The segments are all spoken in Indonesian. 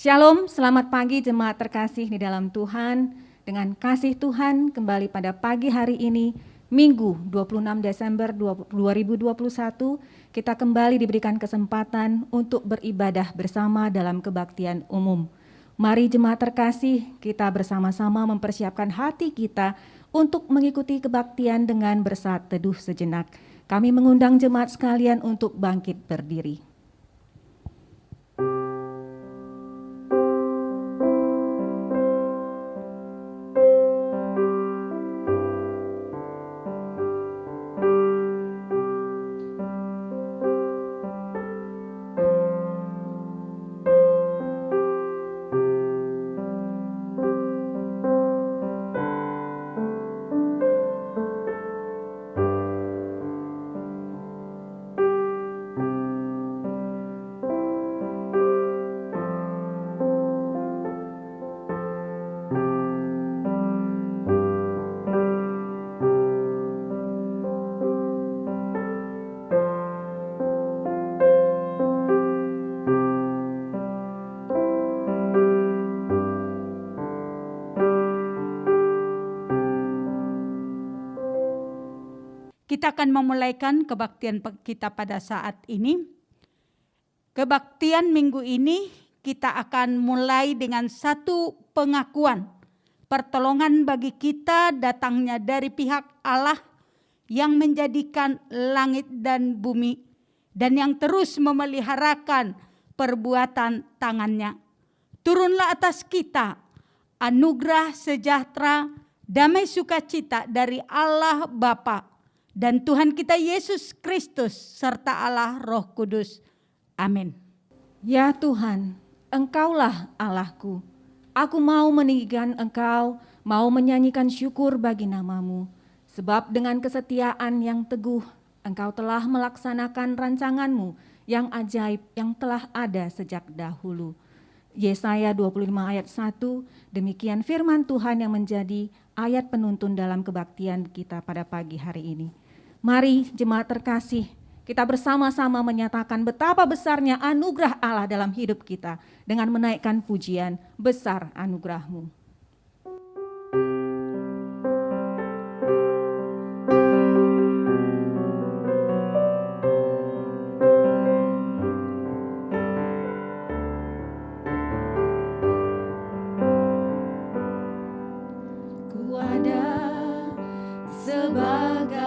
Shalom, selamat pagi jemaat terkasih di dalam Tuhan. Dengan kasih Tuhan kembali pada pagi hari ini, Minggu 26 Desember 2021, kita kembali diberikan kesempatan untuk beribadah bersama dalam kebaktian umum. Mari jemaat terkasih, kita bersama-sama mempersiapkan hati kita untuk mengikuti kebaktian dengan bersaat teduh sejenak. Kami mengundang jemaat sekalian untuk bangkit berdiri. Kita akan memulaikan kebaktian kita pada saat ini. Kebaktian minggu ini kita akan mulai dengan satu pengakuan. Pertolongan bagi kita datangnya dari pihak Allah yang menjadikan langit dan bumi dan yang terus memeliharakan perbuatan tangannya. Turunlah atas kita anugerah sejahtera, damai sukacita dari Allah Bapa dan Tuhan kita Yesus Kristus serta Allah Roh Kudus. Amin. Ya Tuhan, Engkaulah Allahku. Aku mau meninggikan Engkau, mau menyanyikan syukur bagi nama-Mu. Sebab dengan kesetiaan yang teguh, Engkau telah melaksanakan rancangan-Mu yang ajaib yang telah ada sejak dahulu. Yesaya 25 ayat 1, demikian firman Tuhan yang menjadi ayat penuntun dalam kebaktian kita pada pagi hari ini. Mari jemaat terkasih, kita bersama-sama menyatakan betapa besarnya anugerah Allah dalam hidup kita dengan menaikkan pujian besar anugerah-Mu. Semakin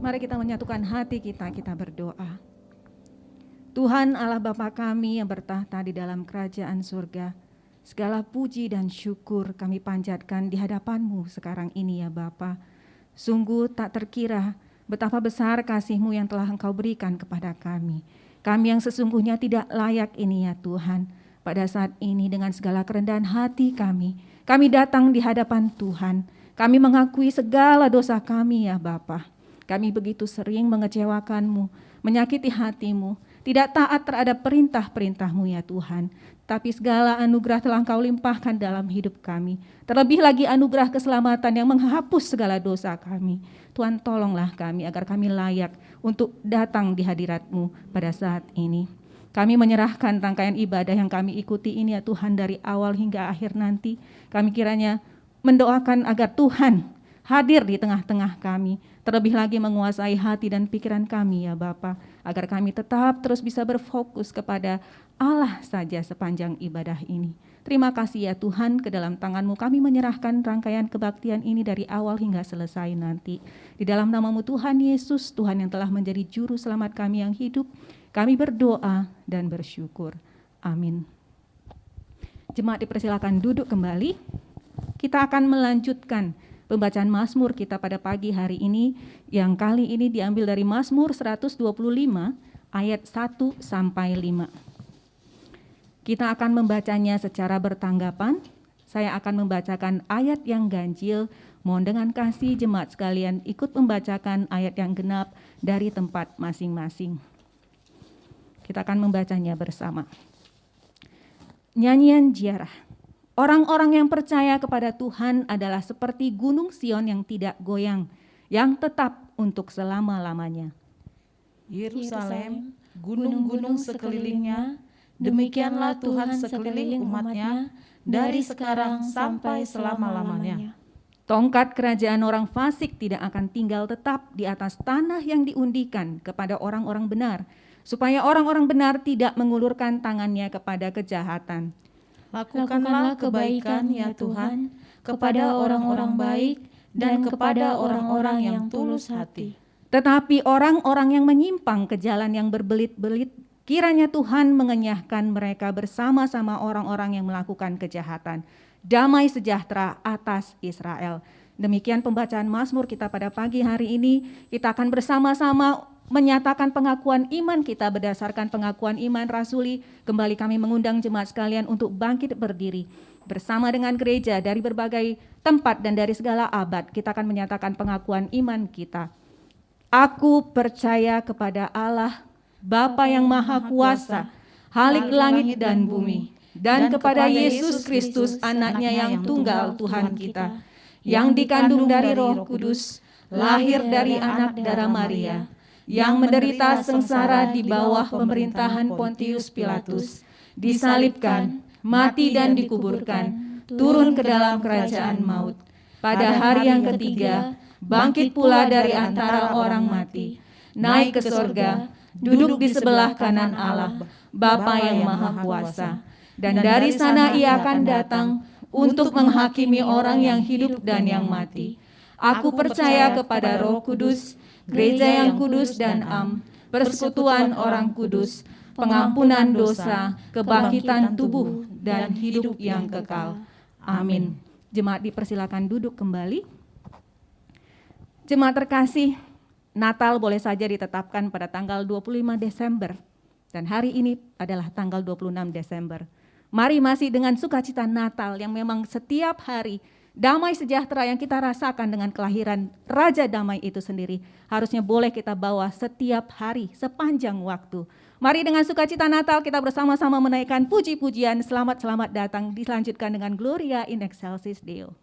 Mari kita menyatukan hati kita berdoa. Tuhan Allah Bapa kami yang bertahta di dalam kerajaan surga, segala puji dan syukur kami panjatkan di hadapan-Mu sekarang ini ya Bapa. Sungguh tak terkira betapa besar kasih-Mu yang telah Engkau berikan kepada kami. Kami yang sesungguhnya tidak layak ini ya Tuhan. Pada saat ini dengan segala kerendahan hati kami datang di hadapan Tuhan. Kami mengakui segala dosa kami ya Bapa. Kami begitu sering mengecewakan-Mu, menyakiti hati-Mu, tidak taat terhadap perintah-perintah-Mu ya Tuhan. Tapi segala anugerah telah Engkau limpahkan dalam hidup kami. Terlebih lagi anugerah keselamatan yang menghapus segala dosa kami. Tuhan tolonglah kami agar kami layak untuk datang di hadirat-Mu pada saat ini. Kami menyerahkan rangkaian ibadah yang kami ikuti ini ya Tuhan dari awal hingga akhir nanti. Kami kiranya mendoakan agar Tuhan hadir di tengah-tengah kami, terlebih lagi menguasai hati dan pikiran kami ya Bapa, agar kami tetap terus bisa berfokus kepada Allah saja sepanjang ibadah ini. Terima kasih ya Tuhan, ke dalam tangan-Mu kami menyerahkan rangkaian kebaktian ini dari awal hingga selesai nanti. Di dalam nama-Mu Tuhan Yesus, Tuhan yang telah menjadi juru selamat kami yang hidup, kami berdoa dan bersyukur. Amin. Jemaat dipersilakan duduk kembali. Kita akan melanjutkan pembacaan Mazmur kita pada pagi hari ini, yang kali ini diambil dari Mazmur 125 ayat 1 sampai 5. Kita akan membacanya secara bertanggapan. Saya akan membacakan ayat yang ganjil. Mohon dengan kasih jemaat sekalian ikut membacakan ayat yang genap dari tempat masing-masing. Kita akan membacanya bersama. Nyanyian Ziarah. Orang-orang yang percaya kepada Tuhan adalah seperti gunung Sion yang tidak goyang, yang tetap untuk selama-lamanya. Yerusalem, gunung-gunung sekelilingnya, demikianlah Tuhan sekeliling umat-Nya, dari sekarang sampai selama-lamanya. Tongkat kerajaan orang fasik tidak akan tinggal tetap di atas tanah yang diundikan kepada orang-orang benar, supaya orang-orang benar tidak mengulurkan tangannya kepada kejahatan. Lakukanlah kebaikan ya Tuhan, kepada orang-orang baik dan kepada orang-orang yang tulus hati. Tetapi orang-orang yang menyimpang ke jalan yang berbelit-belit, kiranya Tuhan mengenyahkan mereka bersama-sama orang-orang yang melakukan kejahatan. Damai sejahtera atas Israel. Demikian pembacaan Mazmur kita pada pagi hari ini. Kita akan bersama-sama menyatakan pengakuan iman kita berdasarkan pengakuan iman rasuli. Kembali kami mengundang jemaat sekalian untuk bangkit berdiri. Bersama dengan gereja dari berbagai tempat dan dari segala abad, kita akan menyatakan pengakuan iman kita. Aku percaya kepada Allah, Bapa yang Maha Kuasa, Khalik langit dan bumi, dan kepada Yesus Kristus, anaknya yang tunggal Tuhan kita, yang dikandung dari Roh Kudus, lahir dari anak darah Maria, yang menderita sengsara di bawah pemerintahan Pontius Pilatus, disalibkan, mati dan dikuburkan, turun ke dalam kerajaan maut. Pada hari yang ketiga, bangkit pula dari antara orang mati, naik ke sorga, duduk di sebelah kanan Allah, Bapa yang Maha Kuasa. Dan dari sana Ia akan datang untuk menghakimi orang yang hidup dan yang mati. Aku percaya kepada Roh Kudus, gereja yang kudus dan am, persekutuan orang kudus, pengampunan dosa, kebangkitan tubuh, dan hidup yang kekal. Amin. Jemaat dipersilakan duduk kembali. Jemaat terkasih, Natal boleh saja ditetapkan pada tanggal 25 Desember. Dan hari ini adalah tanggal 26 Desember. Mari masih dengan sukacita Natal yang memang setiap hari damai sejahtera yang kita rasakan dengan kelahiran Raja Damai itu sendiri harusnya boleh kita bawa setiap hari sepanjang waktu. Mari dengan sukacita Natal kita bersama-sama menaikkan puji-pujian selamat-selamat datang, dilanjutkan dengan Gloria in Excelsis Deo.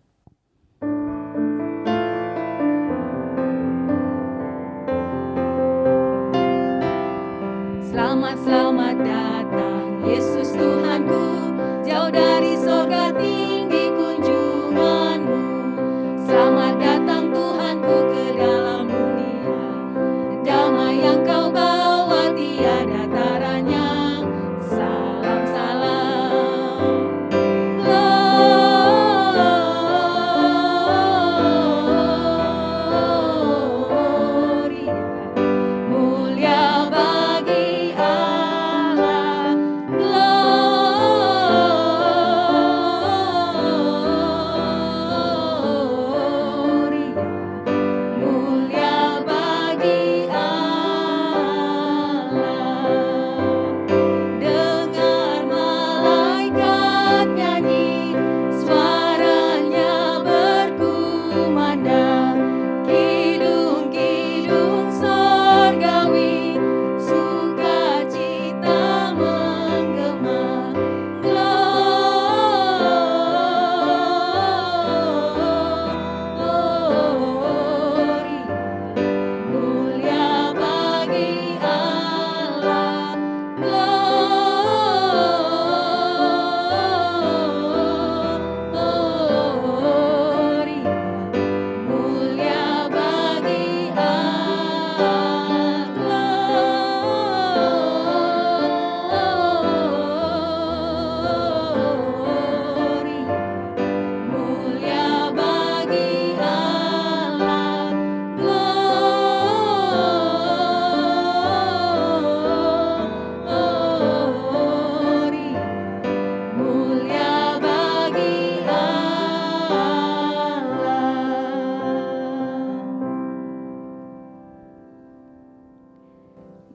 Selamat datang Yesus Tuhanku, jauh dari sorga tinggi kunjunganmu. Selamat datang Tuhanku ke dalam dunia, damai yang kau bawa tiada taranya. Salam salam, gloria.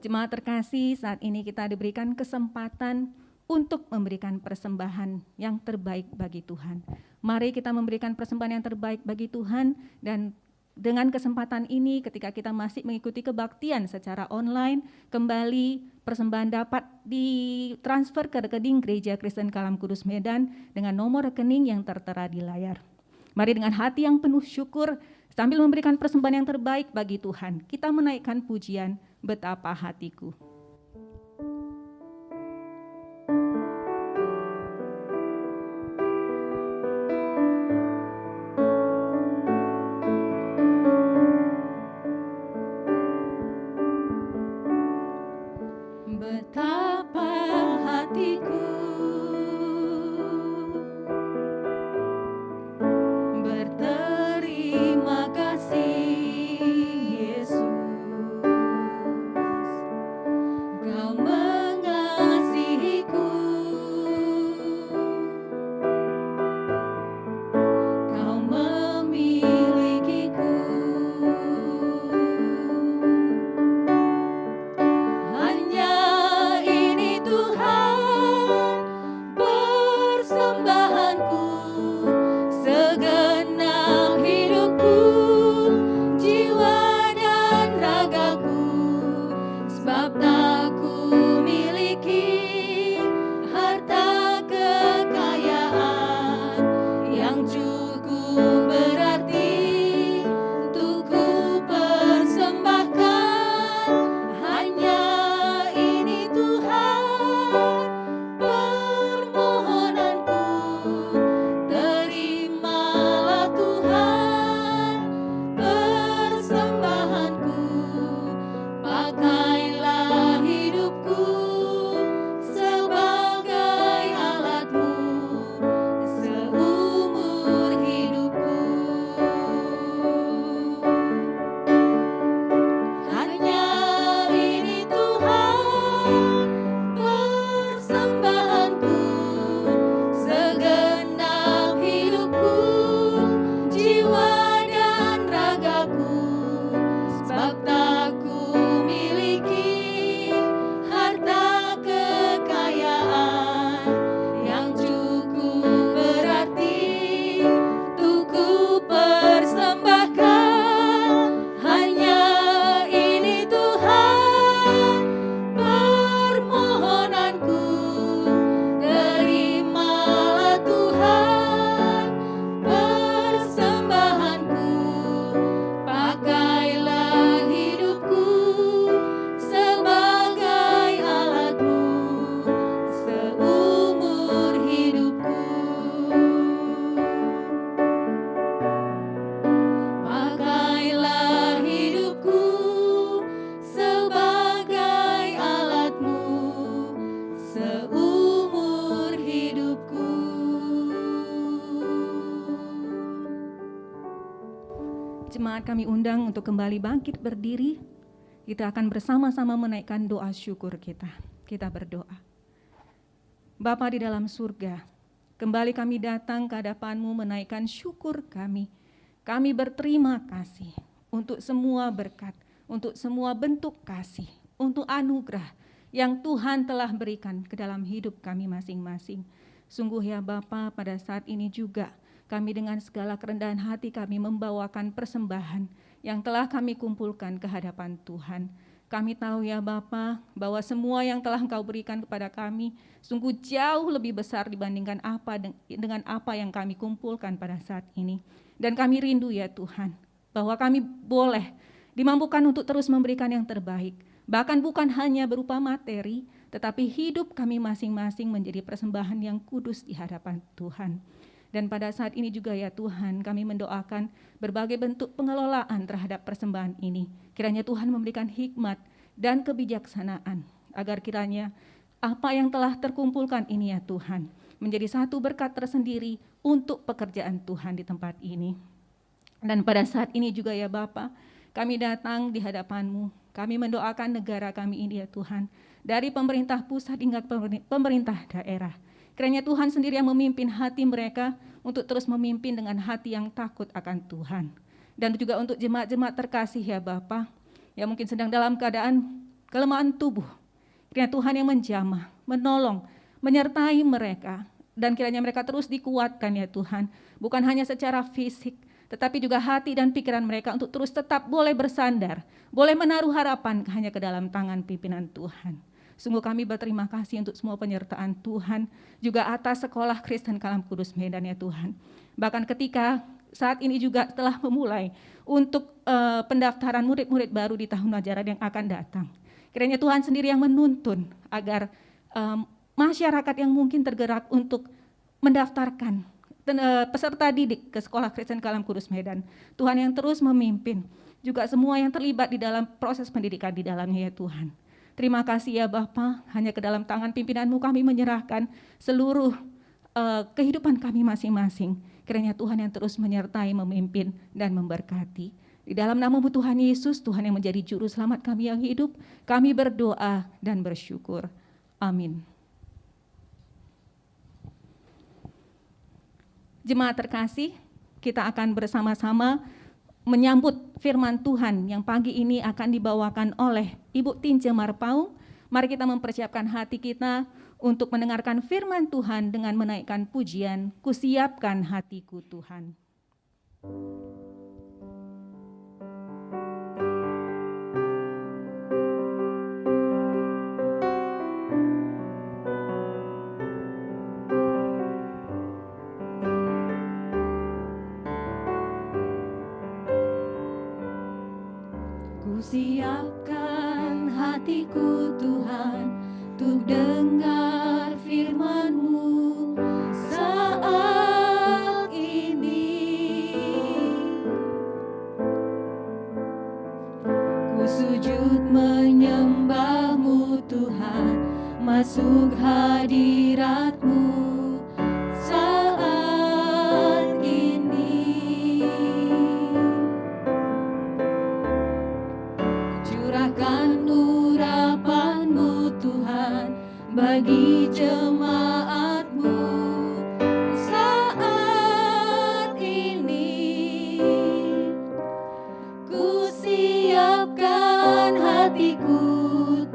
Jemaat terkasih, saat ini kita diberikan kesempatan untuk memberikan persembahan yang terbaik bagi Tuhan. Mari kita memberikan persembahan yang terbaik bagi Tuhan, dan dengan kesempatan ini ketika kita masih mengikuti kebaktian secara online, kembali persembahan dapat ditransfer ke rekening Gereja Kristen Kalam Kudus Medan dengan nomor rekening yang tertera di layar. Mari dengan hati yang penuh syukur sambil memberikan persembahan yang terbaik bagi Tuhan, kita menaikkan pujian Betapa Hatiku. Betapa hatiku berterima kasih, Yesus. Kau mengasihiku, Kau memilikiku. Hanya ini Tuhan persembahanku, segenap hidupku, jiwa dan ragaku, sebab tak ku miliki harta kekayaan yang cukup berarti untuk ku persembahkan. Hanya ini Tuhan permohonanku, terimalah Tuhan persembahanku, pakailah hidupku sebagai alat-Mu seumur hidupku. Hanya ini Tuhan persembahanku, segenap hidupku, jiwa dan ragaku, sebab tak ku miliki harta kekayaan yang cukup berarti untuk ku persembahkan. Hanya ini Tuhan permohonanku, terimalah Tuhan persembahanku, pakailah hidupku sebagai alat-Mu seumur hidupku. Pakailah hidupku sebagai alat-Mu seumur hidupku. Jemaat kami undang untuk kembali bangkit berdiri. Kita akan bersama-sama menaikkan doa syukur kita. Kita berdoa. Bapa di dalam surga, kembali kami datang ke hadapan-Mu menaikkan syukur kami. Kami berterima kasih untuk semua berkat, untuk semua bentuk kasih, untuk anugerah yang Tuhan telah berikan ke dalam hidup kami masing-masing. Sungguh ya Bapa, pada saat ini juga kami dengan segala kerendahan hati kami membawakan persembahan yang telah kami kumpulkan ke hadapan Tuhan. Kami tahu ya Bapa, bahwa semua yang telah Engkau berikan kepada kami sungguh jauh lebih besar dibandingkan dengan apa yang kami kumpulkan pada saat ini. Dan kami rindu ya Tuhan, bahwa kami boleh dimampukan untuk terus memberikan yang terbaik. Bahkan bukan hanya berupa materi, tetapi hidup kami masing-masing menjadi persembahan yang kudus di hadapan Tuhan. Dan pada saat ini juga ya Tuhan, kami mendoakan berbagai bentuk pengelolaan terhadap persembahan ini. Kiranya Tuhan memberikan hikmat dan kebijaksanaan, agar kiranya apa yang telah terkumpulkan ini ya Tuhan, menjadi satu berkat tersendiri untuk pekerjaan Tuhan di tempat ini. Dan pada saat ini juga ya Bapa, kami datang di hadapan-Mu, kami mendoakan negara kami ini ya Tuhan, dari pemerintah pusat hingga pemerintah daerah. Kiranya Tuhan sendiri yang memimpin hati mereka untuk terus memimpin dengan hati yang takut akan Tuhan. Dan juga untuk jemaat-jemaat terkasih ya Bapa, yang mungkin sedang dalam keadaan kelemahan tubuh. Kiranya Tuhan yang menjamah, menolong, menyertai mereka. Dan kiranya mereka terus dikuatkan ya Tuhan. Bukan hanya secara fisik, tetapi juga hati dan pikiran mereka untuk terus tetap boleh bersandar, boleh menaruh harapan hanya ke dalam tangan pimpinan Tuhan. Sungguh kami berterima kasih untuk semua penyertaan Tuhan, juga atas Sekolah Kristen Kalam Kudus Medan ya Tuhan. Bahkan ketika saat ini juga telah memulai untuk pendaftaran murid-murid baru di tahun ajaran yang akan datang. Kiranya Tuhan sendiri yang menuntun agar masyarakat yang mungkin tergerak untuk mendaftarkan peserta didik ke Sekolah Kristen Kalam Kudus Medan. Tuhan yang terus memimpin, juga semua yang terlibat di dalam proses pendidikan di dalamnya ya Tuhan. Terima kasih ya Bapa, hanya ke dalam tangan pimpinan-Mu kami menyerahkan seluruh kehidupan kami masing-masing. Kiranya Tuhan yang terus menyertai, memimpin, dan memberkati. Di dalam nama-Mu Tuhan Yesus, Tuhan yang menjadi juru selamat kami yang hidup, kami berdoa dan bersyukur. Amin. Jemaat terkasih, kita akan bersama-sama menyambut firman Tuhan yang pagi ini akan dibawakan oleh Ibu Tince Marpaung. Mari kita mempersiapkan hati kita untuk mendengarkan firman Tuhan dengan menaikkan pujian, "Kusiapkan hatiku Tuhan." Kusiapkan hatiku Tuhan, untuk dengar firman-Mu saat ini. Ku sujud menyembah-Mu Tuhan, masuk hadirat-Mu saat ini. Curahkan urapan-Mu Tuhan bagi jemaat-Mu saat ini. Ku siapkan hatiku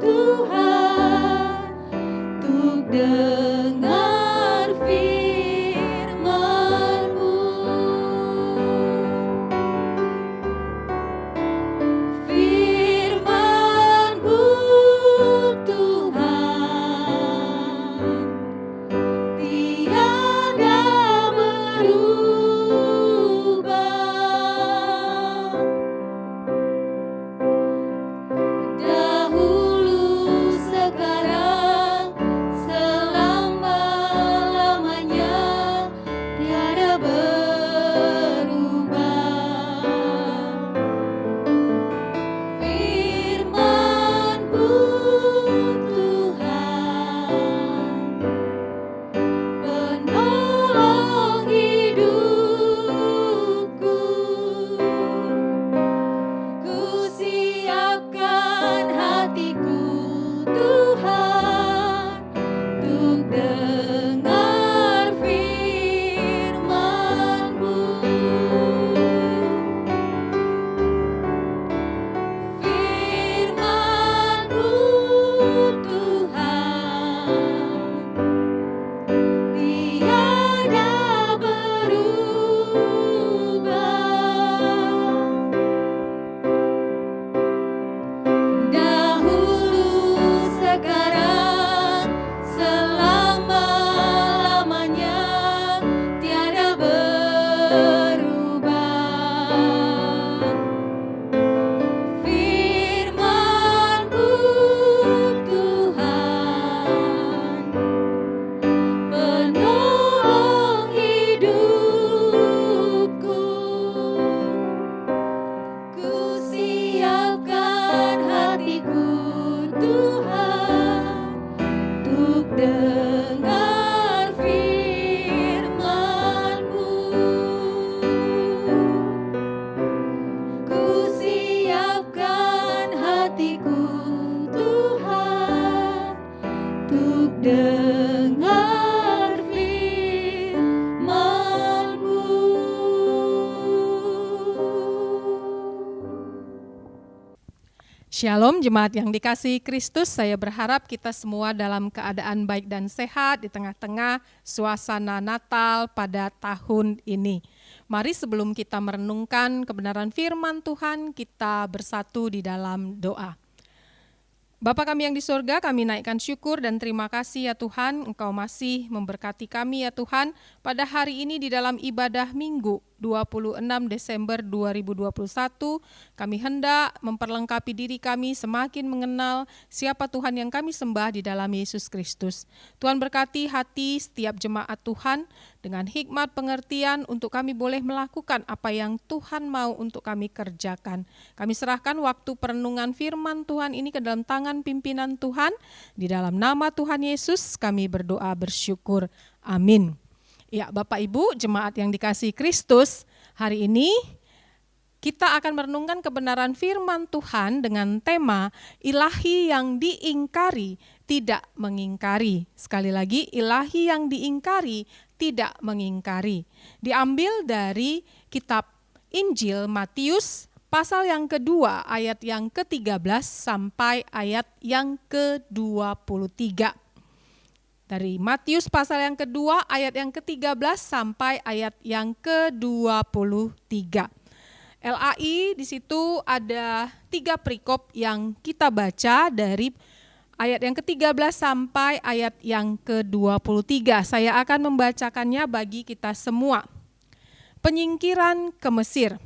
Tuhan, untuk dengar Shalom jemaat yang dikasihi Kristus, saya berharap kita semua dalam keadaan baik dan sehat di tengah-tengah suasana Natal pada tahun ini. Mari sebelum kita merenungkan kebenaran firman Tuhan, kita bersatu di dalam doa. Bapa kami yang di surga, kami naikkan syukur dan terima kasih ya Tuhan, Engkau masih memberkati kami ya Tuhan, pada hari ini di dalam ibadah Minggu 26 Desember 2021, kami hendak memperlengkapi diri kami semakin mengenal siapa Tuhan yang kami sembah di dalam Yesus Kristus. Tuhan berkati hati setiap jemaat Tuhan dengan hikmat pengertian untuk kami boleh melakukan apa yang Tuhan mau untuk kami kerjakan. Kami serahkan waktu perenungan firman Tuhan ini ke dalam tangan pimpinan Tuhan. Di dalam nama Tuhan Yesus kami berdoa bersyukur. Amin. Ya, Bapak Ibu, jemaat yang dikasihi Kristus, hari ini kita akan merenungkan kebenaran firman Tuhan dengan tema ilahi yang diingkari, tidak mengingkari. Sekali lagi, ilahi yang diingkari, tidak mengingkari. Diambil dari kitab Injil Matius pasal yang kedua, ayat yang ke-13 sampai ayat yang ke-23. Dari Matius pasal yang kedua, ayat yang ke-13 sampai ayat yang ke-23. LAI di situ ada 3 perikop yang kita baca dari ayat yang ke-13 sampai ayat yang ke-23. Saya akan membacakannya bagi kita semua. Penyingkiran ke Mesir.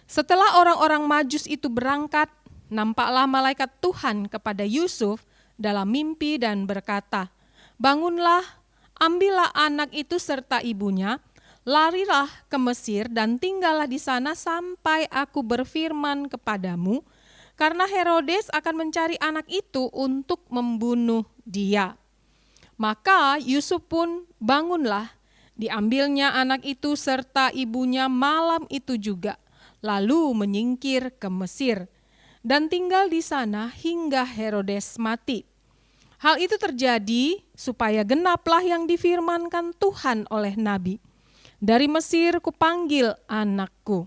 Setelah orang-orang Majus itu berangkat, nampaklah malaikat Tuhan kepada Yusuf dalam mimpi dan berkata, "Bangunlah, ambillah anak itu serta ibunya, larilah ke Mesir dan tinggallah di sana sampai aku berfirman kepadamu, karena Herodes akan mencari anak itu untuk membunuh dia." Maka Yusuf pun bangunlah, diambilnya anak itu serta ibunya malam itu juga, lalu menyingkir ke Mesir dan tinggal di sana hingga Herodes mati. Hal itu terjadi supaya genaplah yang difirmankan Tuhan oleh Nabi. Dari Mesir kupanggil anakku.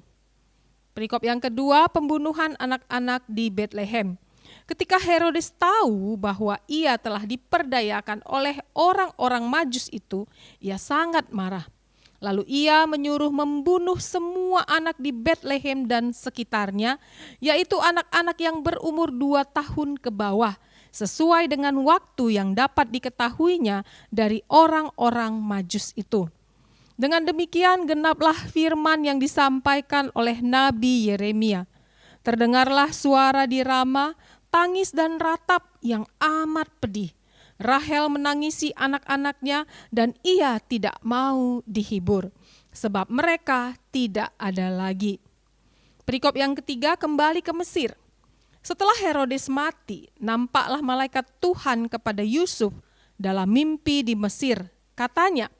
Perikop yang kedua, pembunuhan anak-anak di Betlehem. Ketika Herodes tahu bahwa ia telah diperdayakan oleh orang-orang Majus itu, ia sangat marah. Lalu ia menyuruh membunuh semua anak di Betlehem dan sekitarnya, yaitu anak-anak yang berumur 2 tahun ke bawah, sesuai dengan waktu yang dapat diketahuinya dari orang-orang Majus itu. Dengan demikian genaplah firman yang disampaikan oleh Nabi Yeremia. Terdengarlah suara di Rama, tangis dan ratap yang amat pedih. Rahel menangisi anak-anaknya dan ia tidak mau dihibur, sebab mereka tidak ada lagi. Perikop yang ketiga, kembali ke Mesir. Setelah Herodes mati, nampaklah malaikat Tuhan kepada Yusuf dalam mimpi di Mesir. Katanya,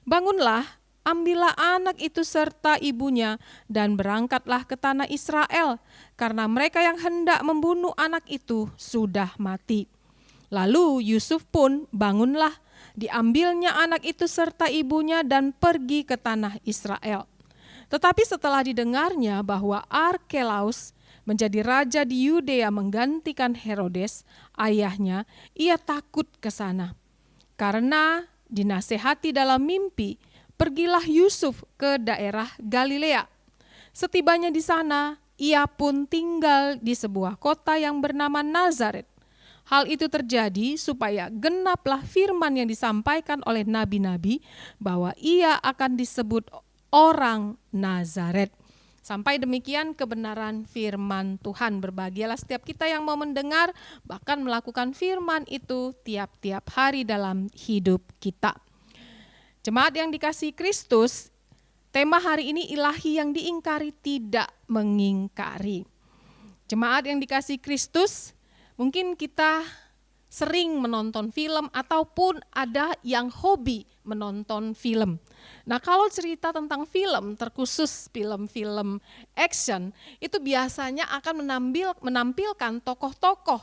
"Bangunlah, ambillah anak itu serta ibunya dan berangkatlah ke tanah Israel, karena mereka yang hendak membunuh anak itu sudah mati." Lalu Yusuf pun bangunlah, diambilnya anak itu serta ibunya dan pergi ke tanah Israel. Tetapi setelah didengarnya bahwa Arkelaus menjadi raja di Yudea menggantikan Herodes, ayahnya, ia takut ke sana. Karena dinasehati dalam mimpi, pergilah Yusuf ke daerah Galilea. Setibanya di sana, ia pun tinggal di sebuah kota yang bernama Nazaret. Hal itu terjadi supaya genaplah firman yang disampaikan oleh nabi-nabi bahwa ia akan disebut orang Nazaret. Sampai demikian kebenaran firman Tuhan. Berbahagialah setiap kita yang mau mendengar, bahkan melakukan firman itu tiap-tiap hari dalam hidup kita. Jemaat yang dikasihi Kristus, tema hari ini ilahi yang diingkari, tidak mengingkari. Jemaat yang dikasihi Kristus, mungkin kita sering menonton film ataupun ada yang hobi menonton film. Nah, kalau cerita tentang film, terkhusus film-film action, itu biasanya akan menampilkan tokoh-tokoh.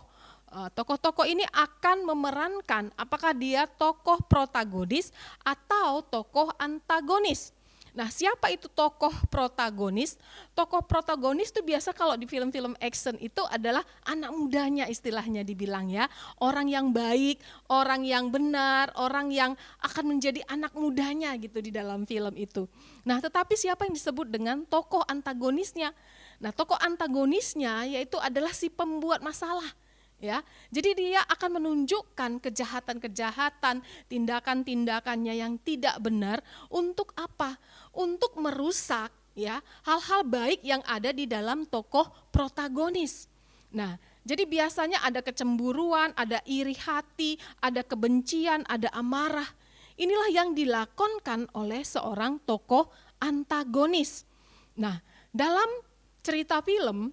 Tokoh-tokoh ini akan memerankan apakah dia tokoh protagonis atau tokoh antagonis. Nah, siapa itu tokoh protagonis? Tokoh protagonis itu biasa kalau di film-film action itu adalah anak mudanya istilahnya dibilang ya. Orang yang baik, orang yang benar, orang yang akan menjadi anak mudanya gitu di dalam film itu. Nah, tetapi siapa yang disebut dengan tokoh antagonisnya? Nah, tokoh antagonisnya yaitu adalah si pembuat masalah. Ya, jadi dia akan menunjukkan kejahatan-kejahatan, tindakan-tindakannya yang tidak benar untuk apa? Untuk merusak ya hal-hal baik yang ada di dalam tokoh protagonis. Nah, jadi biasanya ada kecemburuan, ada iri hati, ada kebencian, ada amarah. Inilah yang dilakonkan oleh seorang tokoh antagonis. Nah, dalam cerita film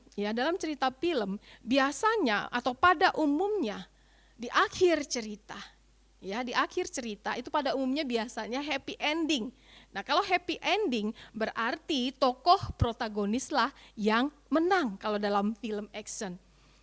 biasanya atau pada umumnya di akhir cerita itu pada umumnya biasanya happy ending. Nah, kalau happy ending berarti tokoh protagonislah yang menang kalau dalam film action.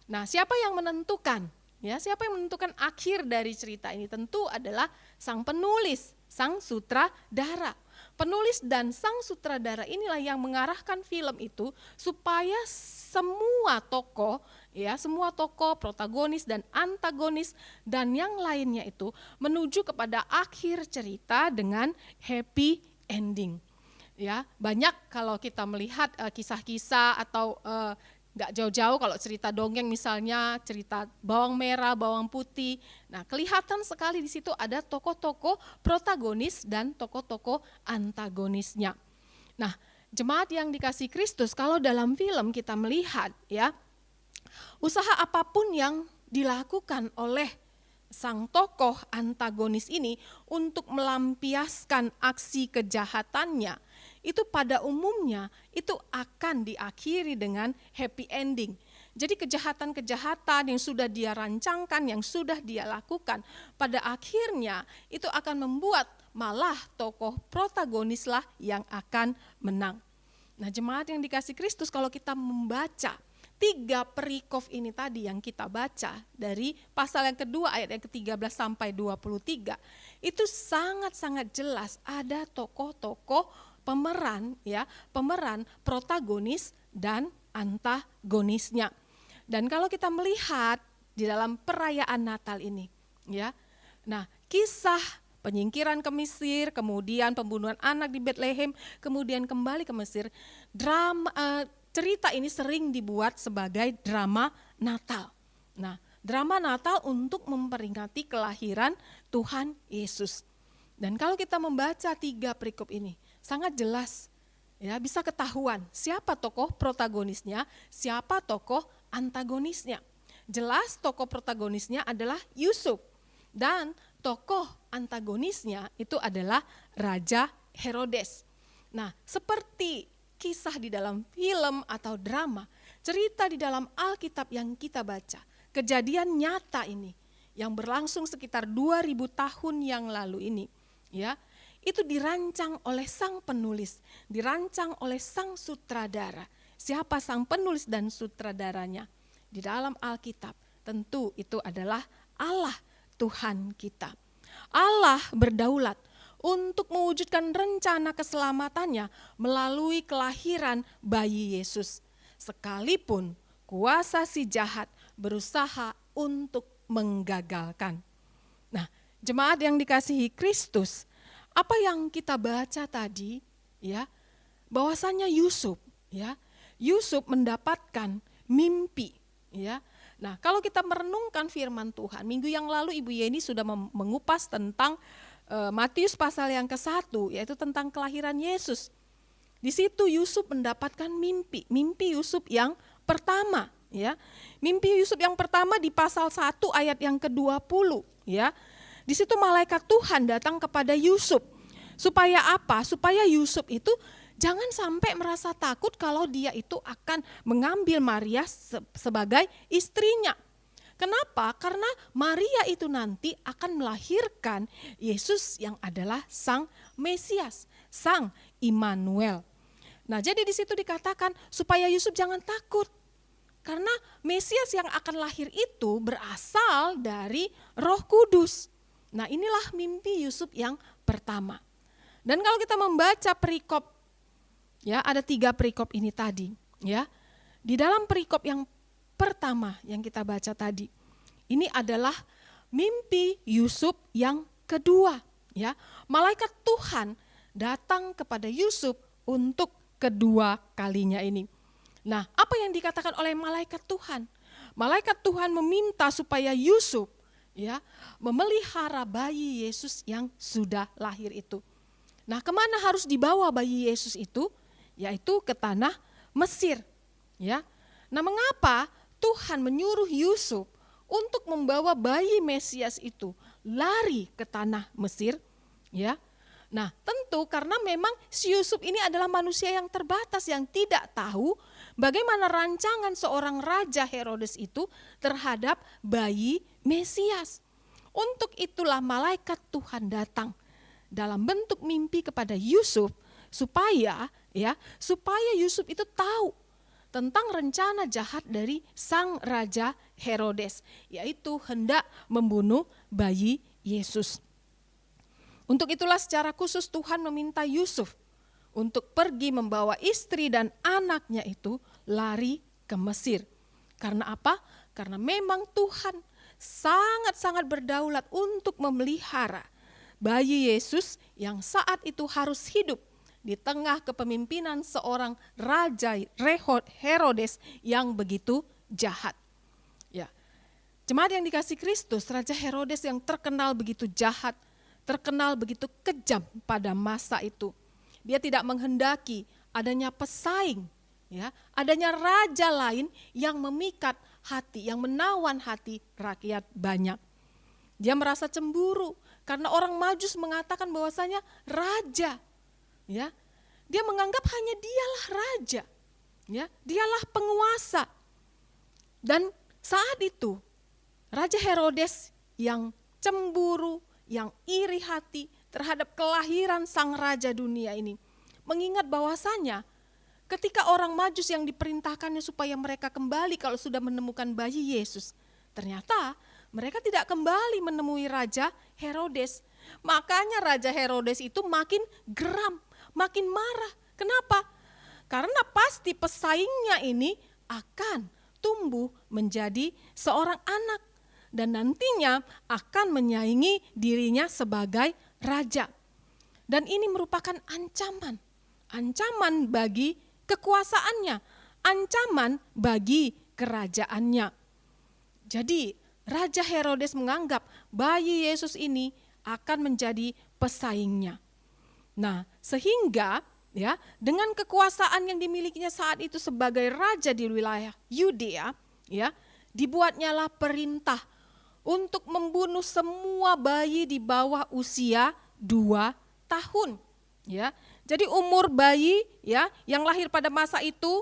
Nah, siapa yang menentukan? Ya, siapa yang menentukan akhir dari cerita ini? Tentu adalah sang penulis, sang sutradara. Penulis dan sang sutradara inilah yang mengarahkan film itu supaya semua tokoh protagonis dan antagonis dan yang lainnya itu menuju kepada akhir cerita dengan happy ending. Ya, banyak kalau kita melihat kisah-kisah atau nggak jauh-jauh kalau cerita dongeng misalnya cerita bawang merah, bawang putih. Nah, kelihatan sekali di situ ada tokoh-tokoh protagonis dan tokoh-tokoh antagonisnya. Nah, jemaat yang dikasihi Kristus, kalau dalam film kita melihat ya, usaha apapun yang dilakukan oleh sang tokoh antagonis ini untuk melampiaskan aksi kejahatannya, itu pada umumnya itu akan diakhiri dengan happy ending. Jadi kejahatan-kejahatan yang sudah dia rancangkan, yang sudah dia lakukan, pada akhirnya itu akan membuat malah tokoh protagonislah yang akan menang. Nah, jemaat yang dikasihi Kristus, kalau kita membaca 3 perikop ini tadi yang kita baca dari pasal yang kedua ayat yang ke-13 sampai 23, itu sangat-sangat jelas ada tokoh-tokoh pemeran protagonis dan antagonisnya. Dan kalau kita melihat di dalam perayaan Natal ini ya. Nah, kisah penyingkiran ke Mesir, kemudian pembunuhan anak di Betlehem, kemudian kembali ke Mesir, cerita ini sering dibuat sebagai drama Natal. Nah, drama Natal untuk memperingati kelahiran Tuhan Yesus. Dan kalau kita membaca 3 perikop ini, sangat jelas ya, bisa ketahuan siapa tokoh protagonisnya, siapa tokoh antagonisnya. Jelas tokoh protagonisnya adalah Yusuf dan tokoh antagonisnya itu adalah Raja Herodes. Nah, seperti kisah di dalam film atau drama, cerita di dalam Alkitab yang kita baca, kejadian nyata ini yang berlangsung sekitar 2000 tahun yang lalu ini ya, itu dirancang oleh sang penulis, dirancang oleh sang sutradara. Siapa sang penulis dan sutradaranya? Di dalam Alkitab tentu itu adalah Allah Tuhan kita. Allah berdaulat untuk mewujudkan rencana keselamatannya melalui kelahiran bayi Yesus. Sekalipun kuasa si jahat berusaha untuk menggagalkan. Nah, jemaat yang dikasihi Kristus, apa yang kita baca tadi ya, bahwasanya Yusuf mendapatkan mimpi ya. Nah, kalau kita merenungkan firman Tuhan, minggu yang lalu Ibu Yeni sudah mengupas tentang Matius pasal yang ke-1, yaitu tentang kelahiran Yesus. Di situ Yusuf mendapatkan mimpi Yusuf yang pertama ya. Mimpi Yusuf yang pertama di pasal 1 ayat yang ke-20 ya. Di situ malaikat Tuhan datang kepada Yusuf. Supaya apa? Supaya Yusuf itu jangan sampai merasa takut kalau dia itu akan mengambil Maria sebagai istrinya. Kenapa? Karena Maria itu nanti akan melahirkan Yesus yang adalah Sang Mesias, Sang Immanuel. Nah, jadi di situ dikatakan supaya Yusuf jangan takut. Karena Mesias yang akan lahir itu berasal dari Roh Kudus. Nah, inilah mimpi Yusuf yang pertama. Dan kalau kita membaca perikop, ya ada 3 perikop ini tadi, ya. Di dalam perikop yang pertama yang kita baca tadi, ini adalah mimpi Yusuf yang kedua, ya. Malaikat Tuhan datang kepada Yusuf untuk kedua kalinya ini. Nah, apa yang dikatakan oleh malaikat Tuhan? Malaikat Tuhan meminta supaya Yusuf, ya, memelihara bayi Yesus yang sudah lahir itu. Nah, kemana harus dibawa bayi Yesus itu? Yaitu ke tanah Mesir, ya. Nah, mengapa Tuhan menyuruh Yusuf untuk membawa bayi Mesias itu lari ke tanah Mesir, ya? Nah, tentu karena memang si Yusuf ini adalah manusia yang terbatas, yang tidak tahu bagaimana rancangan seorang Raja Herodes itu terhadap bayi Mesias. Untuk itulah malaikat Tuhan datang dalam bentuk mimpi kepada Yusuf supaya Yusuf itu tahu tentang rencana jahat dari sang Raja Herodes, yaitu hendak membunuh bayi Yesus. Untuk itulah secara khusus Tuhan meminta Yusuf untuk pergi membawa istri dan anaknya itu lari ke Mesir. Karena apa? Karena memang Tuhan sangat-sangat berdaulat untuk memelihara bayi Yesus yang saat itu harus hidup di tengah kepemimpinan seorang Raja Herodes yang begitu jahat. Ya. Jemaat yang dikasihi Kristus, Raja Herodes yang terkenal begitu jahat, terkenal begitu kejam pada masa itu. Dia tidak menghendaki adanya pesaing, ya, adanya raja lain yang memikat hati, yang menawan hati rakyat banyak. Dia merasa cemburu karena orang Majus mengatakan bahwasanya raja, ya. Dia menganggap hanya dialah raja, ya, dialah penguasa. Dan saat itu Raja Herodes yang cemburu, yang iri hati terhadap kelahiran sang raja dunia ini, mengingat bahwasanya ketika orang Majus yang diperintahkannya supaya mereka kembali kalau sudah menemukan bayi Yesus, ternyata mereka tidak kembali menemui Raja Herodes. Makanya Raja Herodes itu makin geram, makin marah. Kenapa? Karena pasti pesaingnya ini akan tumbuh menjadi seorang anak dan nantinya akan menyaingi dirinya sebagai raja. Dan ini merupakan ancaman, ancaman bagi kekuasaannya, ancaman bagi kerajaannya. Jadi Raja Herodes menganggap bayi Yesus ini akan menjadi pesaingnya. Nah, sehingga ya dengan kekuasaan yang dimilikinya saat itu sebagai raja di wilayah Yudea, ya, dibuatnyalah perintah untuk membunuh semua bayi di bawah usia 2 tahun. Ya, jadi umur bayi ya yang lahir pada masa itu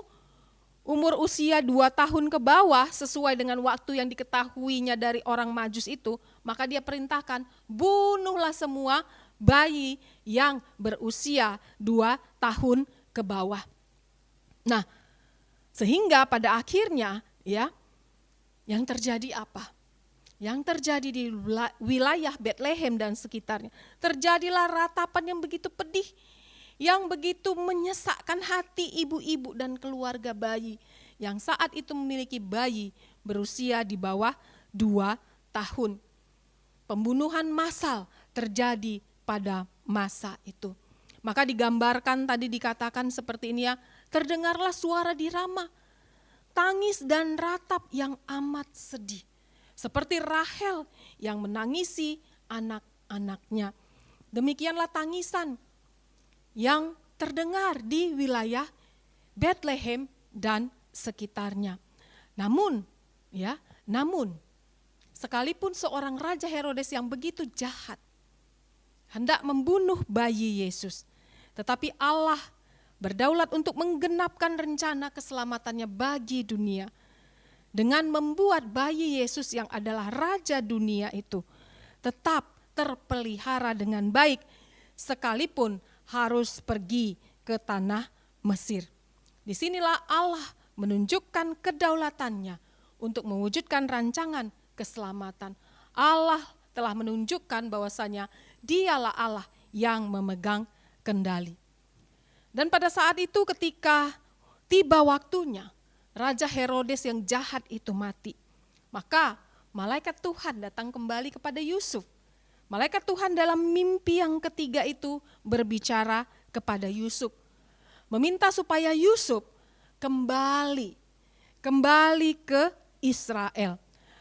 umur usia 2 tahun ke bawah sesuai dengan waktu yang diketahuinya dari orang Majus itu, maka dia perintahkan bunuhlah semua bayi yang berusia 2 tahun ke bawah. Nah, sehingga pada akhirnya ya yang terjadi apa? Yang terjadi di wilayah Bethlehem dan sekitarnya, terjadilah ratapan yang begitu pedih, yang begitu menyesakkan hati ibu-ibu dan keluarga bayi, yang saat itu memiliki bayi berusia di bawah 2 tahun. Pembunuhan massal terjadi pada masa itu. Maka digambarkan tadi dikatakan seperti ini ya, terdengarlah suara di Rama, tangis dan ratap yang amat sedih. Seperti Rahel yang menangisi anak-anaknya. Demikianlah tangisan yang terdengar di wilayah Bethlehem dan sekitarnya. Namun sekalipun seorang Raja Herodes yang begitu jahat hendak membunuh bayi Yesus, tetapi Allah berdaulat untuk menggenapkan rencana keselamatannya bagi dunia dengan membuat bayi Yesus yang adalah Raja dunia itu tetap terpelihara dengan baik sekalipun harus pergi ke tanah Mesir. Disinilah Allah menunjukkan kedaulatannya untuk mewujudkan rancangan keselamatan. Allah telah menunjukkan bahwasanya dialah Allah yang memegang kendali. Dan pada saat itu ketika tiba waktunya, Raja Herodes yang jahat itu mati. Maka malaikat Tuhan datang kembali kepada Yusuf. Malaikat Tuhan dalam mimpi yang ketiga itu berbicara kepada Yusuf. Meminta supaya Yusuf kembali ke Israel.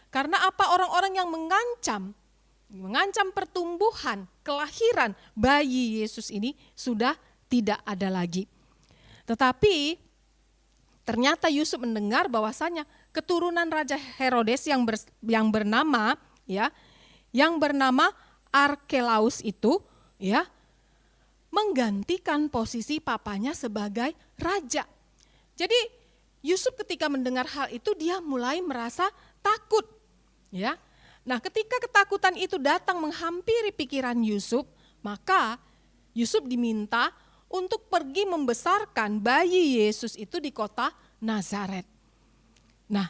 Karena apa? Orang-orang yang mengancam pertumbuhan, kelahiran bayi Yesus ini sudah tidak ada lagi. Tetapi ternyata Yusuf mendengar bahwasanya keturunan Raja Herodes yang bernama Arkelaus itu menggantikan posisi papanya sebagai raja. Jadi Yusuf ketika mendengar hal itu dia mulai merasa takut, ya. Nah, ketika ketakutan itu datang menghampiri pikiran Yusuf, maka Yusuf diminta untuk pergi membesarkan bayi Yesus itu di kota Nazaret. Nah,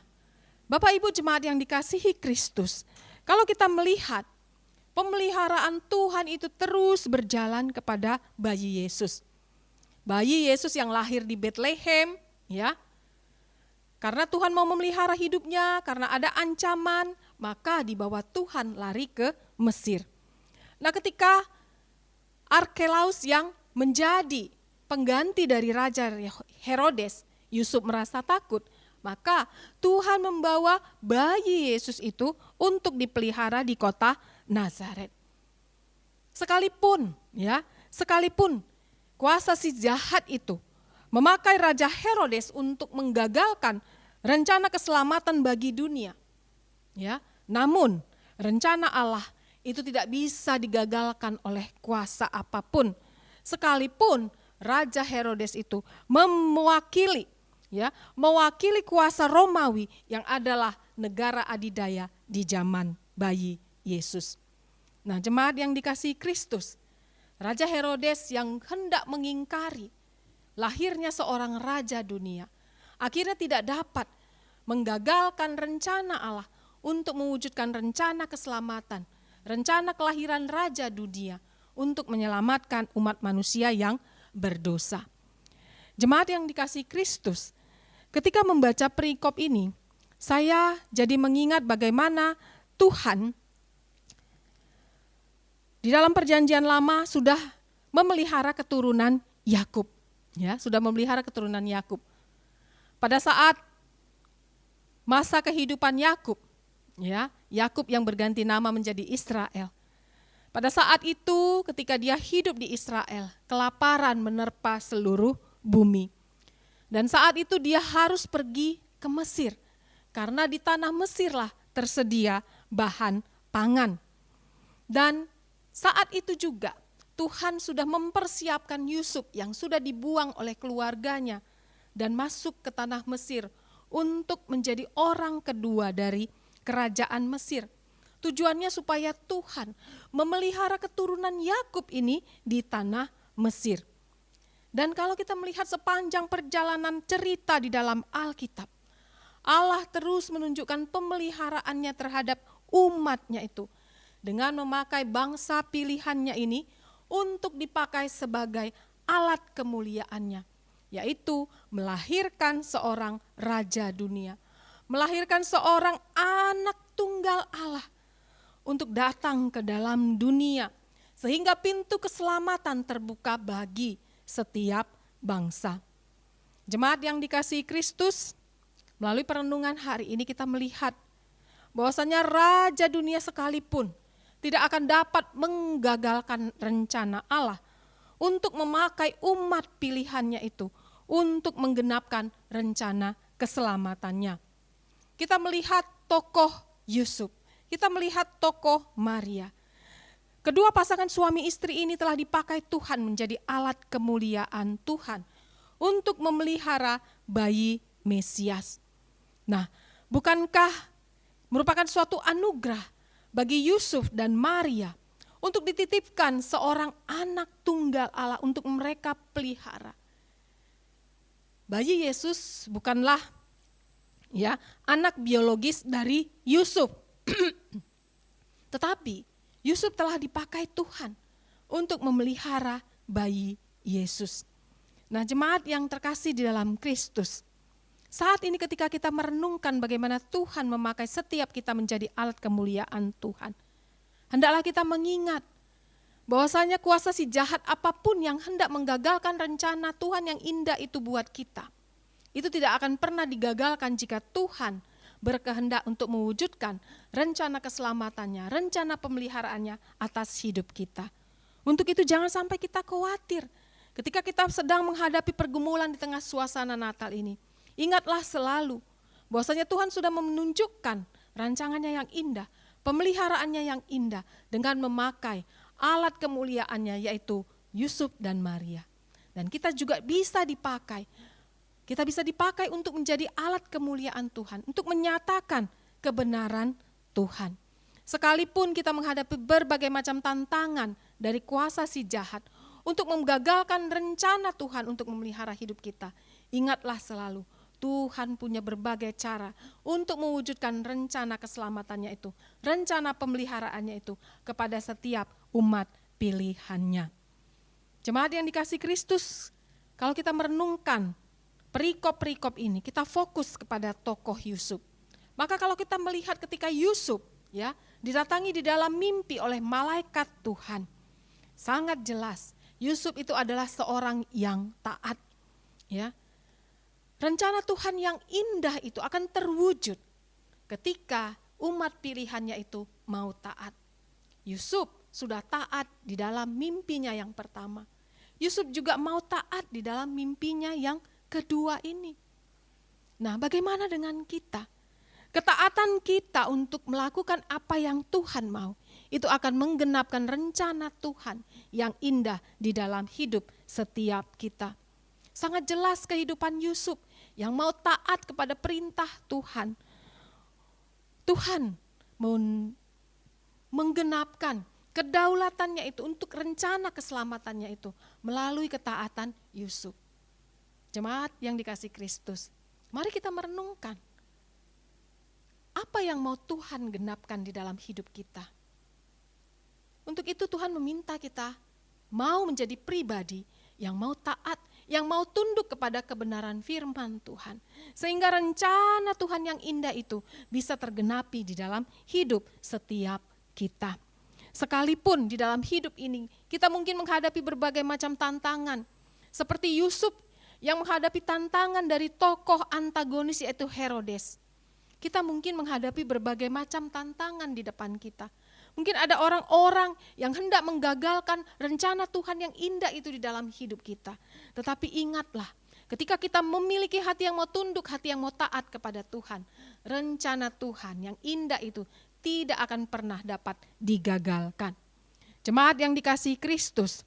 Bapak Ibu jemaat yang dikasihi Kristus, kalau kita melihat pemeliharaan Tuhan itu terus berjalan kepada bayi Yesus. Bayi Yesus yang lahir di Betlehem, ya. Karena Tuhan mau memelihara hidupnya, karena ada ancaman, maka dibawa Tuhan lari ke Mesir. Nah, ketika Arkelaus yang menjadi pengganti dari Raja Herodes, Yusuf merasa takut, maka Tuhan membawa bayi Yesus itu untuk dipelihara di kota Nazaret. Sekalipun kuasa si jahat itu memakai Raja Herodes untuk menggagalkan rencana keselamatan bagi dunia. Ya, namun rencana Allah itu tidak bisa digagalkan oleh kuasa apapun. Sekalipun Raja Herodes itu mewakili kuasa Romawi yang adalah negara adidaya di zaman bayi Yesus. Nah, jemaat yang dikasihi Kristus, Raja Herodes yang hendak mengingkari lahirnya seorang raja dunia, akhirnya tidak dapat menggagalkan rencana Allah untuk mewujudkan rencana keselamatan, rencana kelahiran raja dunia untuk menyelamatkan umat manusia yang berdosa. Jemaat yang dikasihi Kristus, ketika membaca perikop ini, saya jadi mengingat bagaimana Tuhan di dalam perjanjian lama sudah memelihara keturunan Yakub. Ya, sudah memelihara keturunan Yakub. Pada saat masa kehidupan Yakub, Yakub yang berganti nama menjadi Israel. Pada saat itu ketika dia hidup di Israel, kelaparan menerpa seluruh bumi. Dan saat itu dia harus pergi ke Mesir, karena di tanah Mesirlah tersedia bahan pangan. Dan saat itu juga Tuhan sudah mempersiapkan Yusuf yang sudah dibuang oleh keluarganya dan masuk ke tanah Mesir untuk menjadi orang kedua dari kerajaan Mesir. Tujuannya supaya Tuhan memelihara keturunan Yakub ini di tanah Mesir. Dan kalau kita melihat sepanjang perjalanan cerita di dalam Alkitab, Allah terus menunjukkan pemeliharaannya terhadap umatnya itu dengan memakai bangsa pilihannya ini untuk dipakai sebagai alat kemuliaannya, yaitu melahirkan seorang raja dunia, melahirkan seorang anak tunggal Allah untuk datang ke dalam dunia, sehingga pintu keselamatan terbuka bagi setiap bangsa. Jemaat yang dikasihi Kristus, melalui perenungan hari ini kita melihat bahwasanya raja dunia sekalipun tidak akan dapat menggagalkan rencana Allah untuk memakai umat pilihannya itu untuk menggenapkan rencana keselamatannya. Kita melihat tokoh Yusuf, kita melihat tokoh Maria. Kedua pasangan suami istri ini telah dipakai Tuhan menjadi alat kemuliaan Tuhan untuk memelihara bayi Mesias. Nah, bukankah merupakan suatu anugerah bagi Yusuf dan Maria untuk dititipkan seorang anak tunggal Allah untuk mereka pelihara? Bayi Yesus bukanlah anak biologis dari Yusuf. Tetapi Yusuf telah dipakai Tuhan untuk memelihara bayi Yesus. Nah, jemaat yang terkasih di dalam Kristus, saat ini ketika kita merenungkan bagaimana Tuhan memakai setiap kita menjadi alat kemuliaan Tuhan, hendaklah kita mengingat bahwasanya kuasa si jahat apapun yang hendak menggagalkan rencana Tuhan yang indah itu buat kita, itu tidak akan pernah digagalkan jika Tuhan berkehendak untuk mewujudkan rencana keselamatannya, rencana pemeliharaannya atas hidup kita. Untuk itu jangan sampai kita khawatir ketika kita sedang menghadapi pergumulan di tengah suasana Natal ini. Ingatlah selalu bahwasanya Tuhan sudah menunjukkan rancangannya yang indah, pemeliharaannya yang indah dengan memakai alat kemuliaannya yaitu Yusuf dan Maria. Dan kita juga bisa dipakai. Kita bisa dipakai untuk menjadi alat kemuliaan Tuhan, untuk menyatakan kebenaran Tuhan. Sekalipun kita menghadapi berbagai macam tantangan dari kuasa si jahat untuk menggagalkan rencana Tuhan untuk memelihara hidup kita, ingatlah selalu Tuhan punya berbagai cara untuk mewujudkan rencana keselamatannya itu, rencana pemeliharaannya itu kepada setiap umat pilihannya. Jemaat yang dikasihi Kristus, kalau kita merenungkan perikop-perikop ini, kita fokus kepada tokoh Yusuf. Maka kalau kita melihat ketika Yusuf ya didatangi di dalam mimpi oleh malaikat Tuhan, sangat jelas Yusuf itu adalah seorang yang taat. Ya, rencana Tuhan yang indah itu akan terwujud ketika umat pilihannya itu mau taat. Yusuf sudah taat di dalam mimpinya yang pertama. Yusuf juga mau taat di dalam mimpinya yang kedua ini. Nah, bagaimana dengan kita? Ketaatan kita untuk melakukan apa yang Tuhan mau, itu akan menggenapkan rencana Tuhan yang indah di dalam hidup setiap kita. Sangat jelas kehidupan Yusuf yang mau taat kepada perintah Tuhan. Tuhan menggenapkan kedaulatannya itu untuk rencana keselamatannya itu melalui ketaatan Yusuf. Jemaat yang dikasihi Kristus, mari kita merenungkan apa yang mau Tuhan genapkan di dalam hidup kita. Untuk itu Tuhan meminta kita mau menjadi pribadi yang mau taat, yang mau tunduk kepada kebenaran firman Tuhan. Sehingga rencana Tuhan yang indah itu bisa tergenapi di dalam hidup setiap kita. Sekalipun di dalam hidup ini kita mungkin menghadapi berbagai macam tantangan. Seperti Yusuf yang menghadapi tantangan dari tokoh antagonis yaitu Herodes. Kita mungkin menghadapi berbagai macam tantangan di depan kita. Mungkin ada orang-orang yang hendak menggagalkan rencana Tuhan yang indah itu di dalam hidup kita. Tetapi ingatlah, ketika kita memiliki hati yang mau tunduk, hati yang mau taat kepada Tuhan, rencana Tuhan yang indah itu tidak akan pernah dapat digagalkan. Jemaat yang dikasihi Kristus,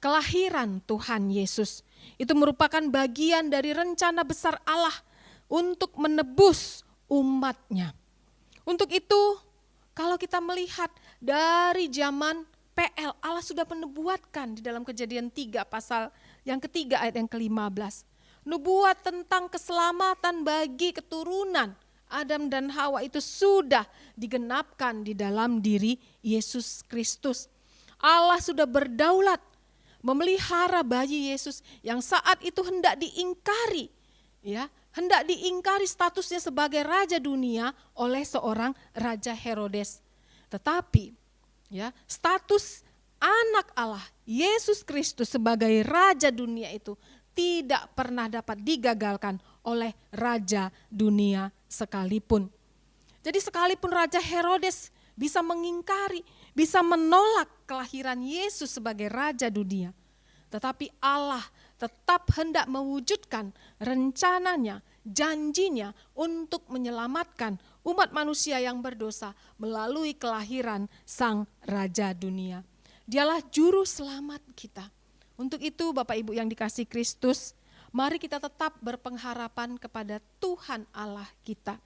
kelahiran Tuhan Yesus itu merupakan bagian dari rencana besar Allah untuk menebus umatnya. Untuk itu, kalau kita melihat dari zaman PL, Allah sudah menubuatkan di dalam Kejadian 3 pasal yang ketiga ayat yang ke-15. Nubuat tentang keselamatan bagi keturunan Adam dan Hawa itu sudah digenapkan di dalam diri Yesus Kristus. Allah sudah berdaulat memelihara bayi Yesus yang saat itu hendak diingkari, ya, hendak diingkari statusnya sebagai raja dunia oleh seorang Raja Herodes. Tetapi ya, status anak Allah Yesus Kristus sebagai raja dunia itu tidak pernah dapat digagalkan oleh raja dunia sekalipun. Jadi sekalipun Raja Herodes bisa mengingkari, bisa menolak kelahiran Yesus sebagai raja dunia, tetapi Allah tetap hendak mewujudkan rencananya, janjinya untuk menyelamatkan umat manusia yang berdosa melalui kelahiran Sang Raja Dunia. Dialah juru selamat kita. Untuk itu Bapak Ibu yang dikasihi Kristus, mari kita tetap berpengharapan kepada Tuhan Allah kita.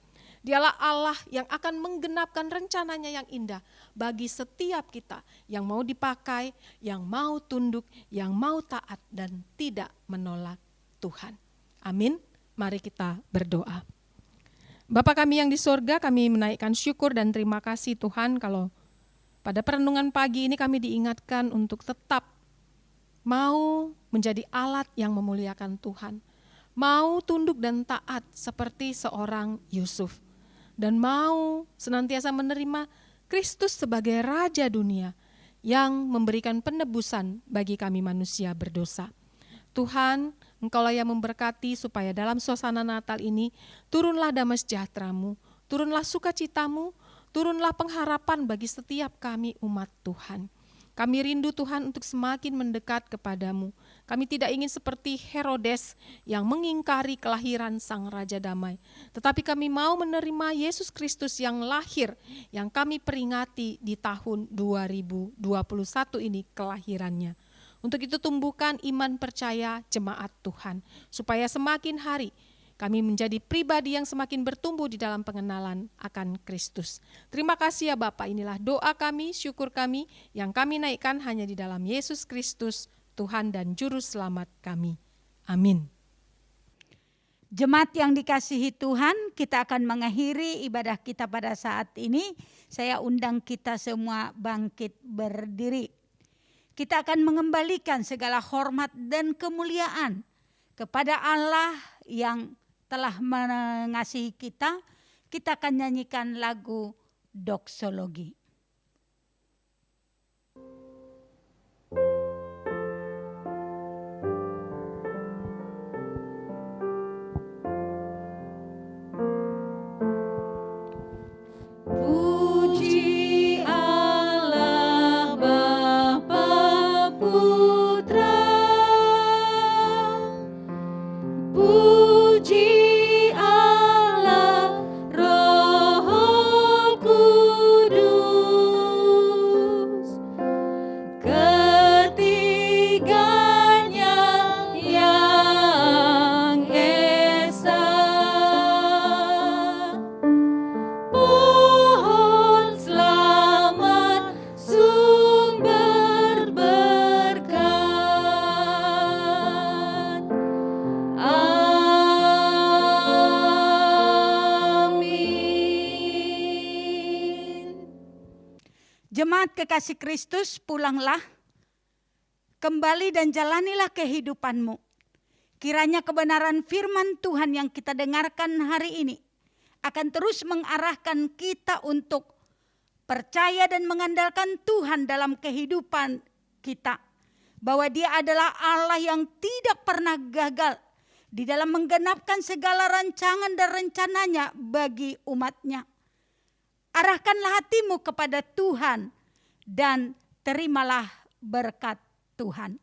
Dialah Allah yang akan menggenapkan rencananya yang indah bagi setiap kita yang mau dipakai, yang mau tunduk, yang mau taat dan tidak menolak Tuhan. Amin. Mari kita berdoa. Bapa kami yang di sorga, kami menaikkan syukur dan terima kasih Tuhan kalau pada perenungan pagi ini kami diingatkan untuk tetap mau menjadi alat yang memuliakan Tuhan, mau tunduk dan taat seperti seorang Yusuf, dan mau senantiasa menerima Kristus sebagai Raja dunia yang memberikan penebusan bagi kami manusia berdosa. Tuhan, Engkaulah yang memberkati supaya dalam suasana Natal ini turunlah damai sejahtera-Mu, turunlah sukacita-Mu, turunlah pengharapan bagi setiap kami umat Tuhan. Kami rindu Tuhan untuk semakin mendekat kepadamu. Kami tidak ingin seperti Herodes yang mengingkari kelahiran Sang Raja Damai. Tetapi kami mau menerima Yesus Kristus yang lahir, yang kami peringati di tahun 2021 ini kelahirannya. Untuk itu tumbuhkan iman percaya jemaat Tuhan, supaya semakin hari kami menjadi pribadi yang semakin bertumbuh di dalam pengenalan akan Kristus. Terima kasih ya Bapa, inilah doa kami, syukur kami yang kami naikkan hanya di dalam Yesus Kristus, Tuhan dan Juru Selamat kami. Amin. Jemaat yang dikasihi Tuhan, kita akan mengakhiri ibadah kita pada saat ini. Saya undang kita semua bangkit berdiri. Kita akan mengembalikan segala hormat dan kemuliaan kepada Allah yang telah mengasihi kita. Kita akan nyanyikan lagu doksologi. Puji Allah Bapa Putra, puji Allah Roh Kudus, ketiganya yang esa. Pohon selamat, sumber berkat. Amin. Jemaat kekasih Kristus, pulanglah, kembali dan jalanilah kehidupanmu. Kiranya kebenaran firman Tuhan yang kita dengarkan hari ini akan terus mengarahkan kita untuk percaya dan mengandalkan Tuhan dalam kehidupan kita. Bahwa Dia adalah Allah yang tidak pernah gagal di dalam menggenapkan segala rancangan dan rencananya bagi umatnya. Arahkanlah hatimu kepada Tuhan dan terimalah berkat Tuhan.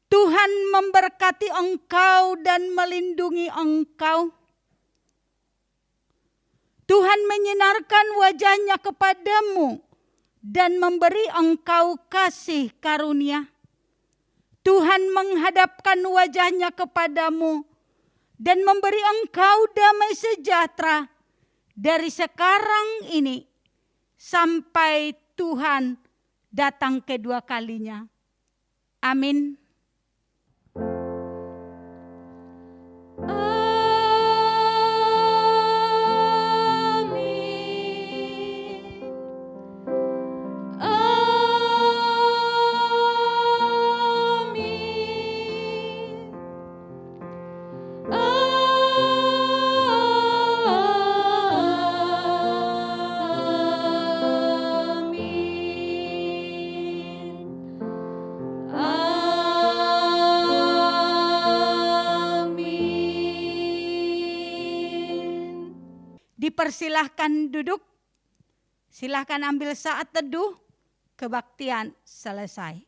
Tuhan memberkati engkau dan melindungi engkau. Tuhan menyinarkan wajahnya kepadamu dan memberi engkau kasih karunia. Tuhan menghadapkan wajahnya kepadamu dan memberi engkau damai sejahtera dari sekarang ini sampai Tuhan datang kedua kalinya. Amin. Dipersilahkan duduk, silahkan ambil saat teduh, kebaktian selesai.